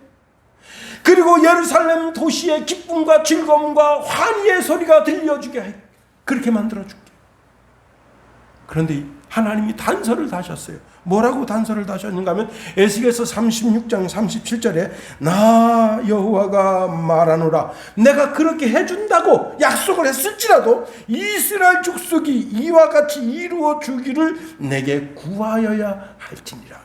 그리고 예루살렘 도시의 기쁨과 즐거움과 환희의 소리가 들려주게 해. 그렇게 만들어줄게. 그런데 하나님이 단서를 다셨어요. 뭐라고 단서를 다셨는가 하면 에스겔서 36장 37절에 나 여호와가 말하노라, 내가 그렇게 해준다고 약속을 했을지라도 이스라엘 족속이 이와 같이 이루어 주기를 내게 구하여야 할지니라.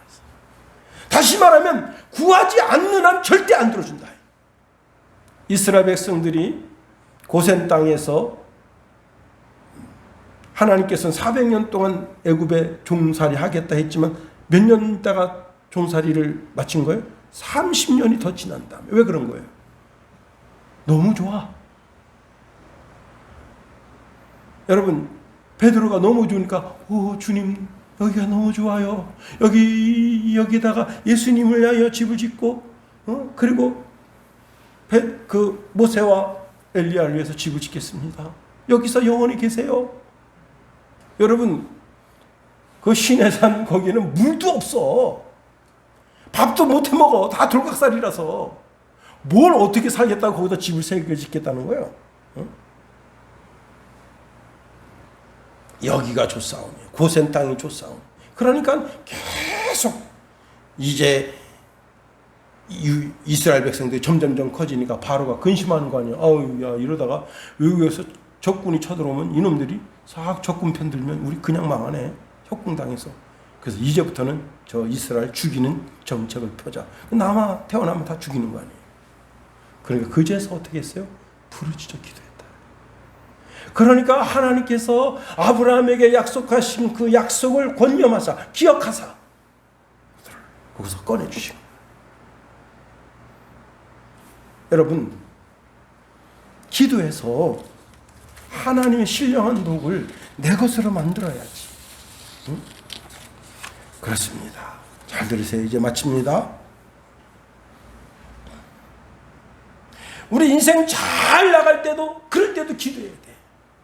다시 말하면 구하지 않는 한 절대 안 들어준다. 이스라엘 백성들이 고센 땅에서 하나님께서는 400년 동안 애굽에 종살이 하겠다 했지만 몇 년 있다가 종살이를 마친 거예요? 30년이 더 지난 다음에. 왜 그런 거예요? 너무 좋아. 여러분, 베드로가 너무 좋으니까 주님 여기가 너무 좋아요. 여기다가 예수님을 위하여 집을 짓고 그리고 그 모세와 엘리야를 위해서 집을 짓겠습니다. 여기서 영원히 계세요. 여러분, 그 시내산 거기는 물도 없어. 밥도 못 해먹어. 다 돌각살이라서. 뭘 어떻게 살겠다고 거기다 집을 새겨 짓겠다는 거예요. 여기가 좋사오니 고센 땅이 좋사오니. 그러니까 계속 이제 이스라엘 백성들이 점점점 커지니까 바로가 근심하는 거 아니야. 야, 이러다가 외국에서 적군이 쳐들어오면 이놈들이 싹 적군 편들면 우리 그냥 망하네. 적군당해서. 그래서 이제부터는 저 이스라엘 죽이는 정책을 펴자. 태어나면 다 죽이는 거 아니에요. 그러니까 그제서 어떻게 했어요? 부르짖어 기도했다. 그러니까 하나님께서 아브라함에게 약속하신 그 약속을 권념하사 기억하사 거기서 꺼내주시고. 여러분, 기도해서 하나님의 신령한 독을 내 것으로 만들어야지. 응? 그렇습니다. 잘 들으세요. 이제 마칩니다. 우리 인생 잘 나갈 때도 그럴 때도 기도해야 돼.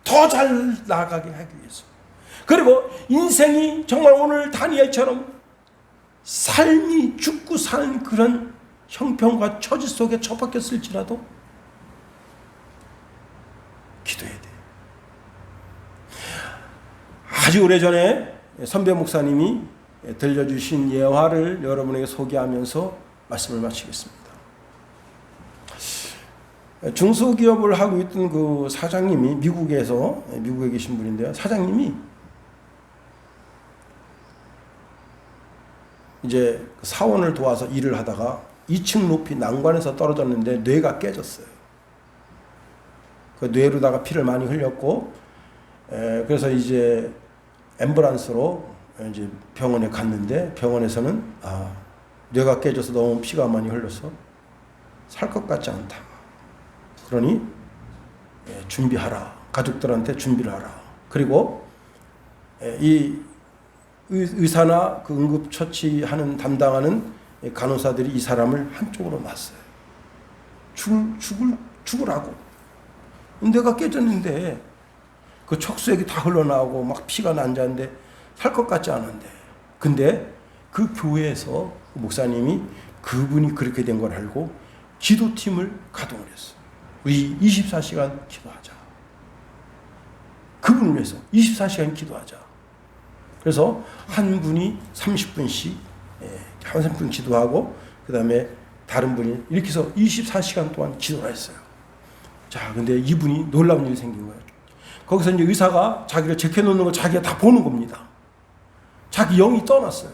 더 잘 나가게 하기 위해서. 그리고 인생이 정말 오늘 다니엘처럼 삶이 죽고 사는 그런 형편과 처지 속에 처박혔을지라도 기도해야 돼. 아주 오래전에 선배 목사님이 들려주신 예화를 여러분에게 소개하면서 말씀을 마치겠습니다. 중소기업을 하고 있던 그 사장님이 미국에 계신 분인데요. 사장님이 이제 사원을 도와서 일을 하다가 2층 높이 난관에서 떨어졌는데 뇌가 깨졌어요. 그 뇌로다가 피를 많이 흘렸고, 그래서 이제 앰뷸런스로 이제 병원에 갔는데 병원에서는 뇌가 깨져서 너무 피가 많이 흘러서 살 것 같지 않다. 그러니 준비하라. 가족들한테 준비를 하라. 그리고 이 의사나 그 응급처치하는 담당하는 간호사들이 이 사람을 한쪽으로 놨어요. 죽으라고. 뇌가 깨졌는데 그 척수액이 다 흘러나오고 막 피가 난자인데 살 것 같지 않은데. 근데 그 교회에서 목사님이 그분이 그렇게 된 걸 알고 기도팀을 가동을 했어요. 우리 24시간 기도하자. 그분을 위해서 24시간 기도하자. 그래서 한 분이 30분씩 한 30분 기도하고 그 다음에 다른 분이 이렇게 해서 24시간 동안 기도를 했어요. 자, 근데 이분이 놀라운 일이 생긴 거예요. 거기서 이제 의사가 자기를 제껴놓는 걸 자기가 다 보는 겁니다. 자기 영이 떠났어요.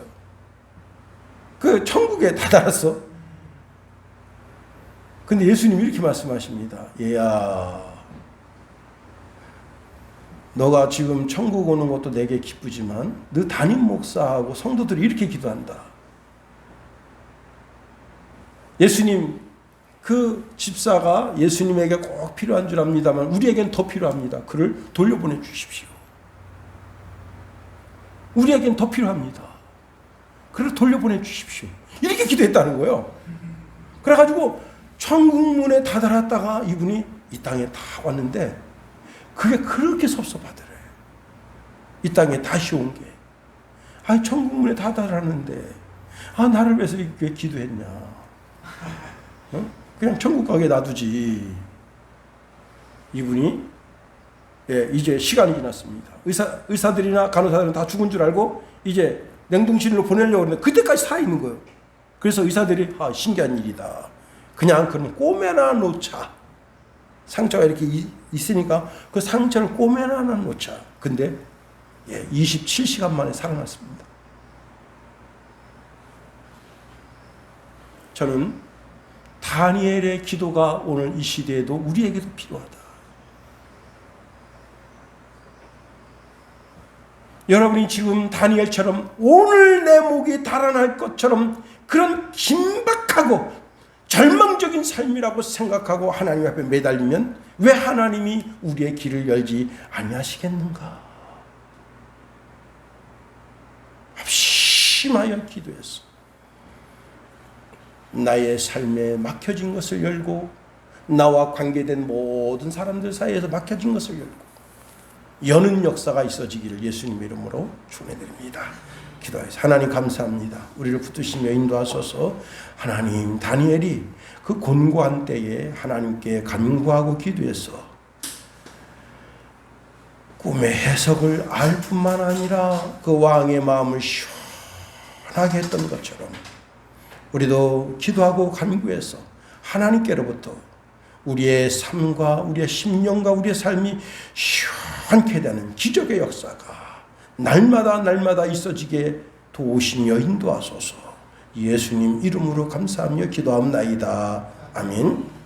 그 천국에 다다랐어. 근데 예수님이 이렇게 말씀하십니다. 얘야, 너가 지금 천국 오는 것도 내게 기쁘지만 너 담임 목사하고 성도들이 이렇게 기도한다. 예수님, 그 집사가 예수님에게 꼭 필요한 줄 압니다만 우리에겐 더 필요합니다. 그를 돌려보내 주십시오. 우리에겐 더 필요합니다. 그를 돌려보내 주십시오. 이렇게 기도했다는 거예요. 그래가지고 천국문에 다다랐다가 이분이 이 땅에 다 왔는데 그게 그렇게 섭섭하더래. 이 땅에 다시 온 게. 천국문에 다다랐는데 나를 위해서 왜 기도했냐. 그냥 천국 가게 놔두지. 이분이 이제 시간이 지났습니다. 의사들이나 간호사들은 다 죽은 줄 알고 이제 냉동실로 보내려고 했는데 그때까지 살아있는 거예요. 그래서 의사들이 신기한 일이다. 그냥 그럼 꼬매나 놓자. 상처가 이렇게 있으니까 그 상처를 꼬매나 놓자. 근데 27시간 만에 살아났습니다. 저는 다니엘의 기도가 오늘 이 시대에도 우리에게도 필요하다. 여러분이 지금 다니엘처럼 오늘 내 목이 달아날 것처럼 그런 긴박하고 절망적인 삶이라고 생각하고 하나님 앞에 매달리면 왜 하나님이 우리의 길을 열지 아니하시겠는가? 합심하여 기도했어. 나의 삶에 막혀진 것을 열고 나와 관계된 모든 사람들 사이에서 막혀진 것을 열고 여는 역사가 있어지기를 예수님 이름으로 축원해드립니다. 기도하겠습니다. 하나님 감사합니다. 우리를 붙드시며 인도하소서. 하나님, 다니엘이 그 곤고한 때에 하나님께 간구하고 기도해서 꿈의 해석을 알 뿐만 아니라 그 왕의 마음을 시원하게 했던 것처럼 우리도 기도하고 간구해서 하나님께로부터 우리의 삶과 우리의 심령과 우리의 삶이 시원케 되는 기적의 역사가 날마다 있어지게 도우시며 인도하소서. 예수님 이름으로 감사하며 기도합나이다. 아멘.